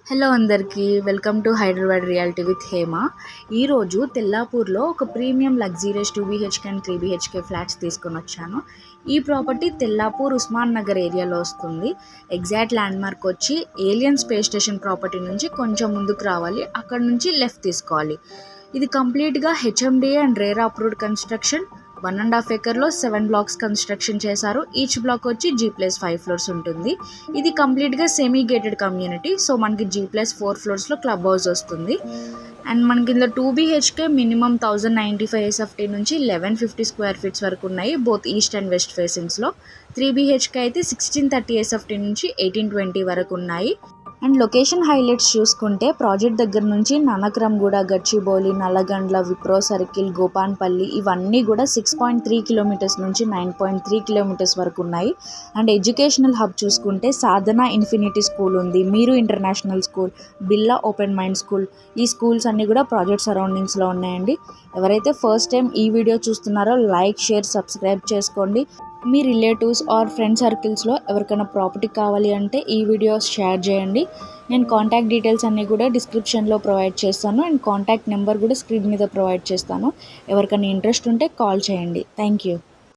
Hello అందరికీ welcome to Hyderabad reality with Hema. ఈరోజు తెల్లాపూర్లో ఒక premium luxurious 2BHK and 3BHK flats తీసుకొని వచ్చాను. ఈ ప్రాపర్టీ తెల్లాపూర్ ఉస్మాన్ నగర్ ఏరియాలో వస్తుంది. ఎగ్జాక్ట్ ల్యాండ్మార్క్ వచ్చి ఏలియన్ స్పేస్ స్టేషన్ ప్రాపర్టీ నుంచి కొంచెం ముందుకు రావాలి, అక్కడ నుంచి లెఫ్ట్ తీసుకోవాలి. ఇది కంప్లీట్గా HMDA and RERA approved construction. 1.5 acreలో 7 blocks construction చేశారు. ఈచ్ బ్లాక్ వచ్చి G+5 floors ఉంటుంది. ఇది కంప్లీట్గా సెమీ గేటెడ్ కమ్యూనిటీ. సో మనకి G+4 floors క్లబ్ హౌస్ వస్తుంది. అండ్ మనకి ఇందులో 2BHK మినిమం 1095 SFT నుంచి 1150 square feet వరకు ఉన్నాయి, బోత్ ఈస్ట్ అండ్ వెస్ట్ ఫేసింగ్స్లో. 3BHK అయితే 1630 SFT నుంచి 1820 వరకు ఉన్నాయి. అండ్ లొకేషన్ హైలైట్స్ చూసుకుంటే ప్రాజెక్ట్ దగ్గర నుంచి ననక్రమ్గూడ, గచ్చిబౌలి, నల్లగండ్ల, విప్రో సర్కిల్, గోపాన్పల్లి ఇవన్నీ కూడా 6.3 kilometers నుంచి 9.3 kilometers వరకు ఉన్నాయి. అండ్ ఎడ్యుకేషనల్ హబ్ చూసుకుంటే సాధన ఇన్ఫినిటీ స్కూల్ ఉంది, మీరు international school, Birla open mind school, ఈ స్కూల్స్ అన్నీ కూడా ప్రాజెక్ట్ సరౌండింగ్స్లో ఉన్నాయండి. ఎవరైతే ఫస్ట్ టైం ఈ వీడియో చూస్తున్నారో లైక్, షేర్, సబ్స్క్రైబ్ చేసుకోండి. మీ రిలేటివ్స్ ఆర్ ఫ్రెండ్ సర్కిల్స్లో ఎవరికైనా ప్రాపర్టీ కావాలి అంటే ఈ వీడియోస్ షేర్ చేయండి. నేను కాంటాక్ట్ డీటెయిల్స్ అన్నీ కూడా డిస్క్రిప్షన్లో ప్రొవైడ్ చేస్తాను అండ్ కాంటాక్ట్ నెంబర్ కూడా స్క్రీన్ మీద ప్రొవైడ్ చేస్తాను. ఎవరికైనా ఇంట్రెస్ట్ ఉంటే కాల్ చేయండి. Thank you.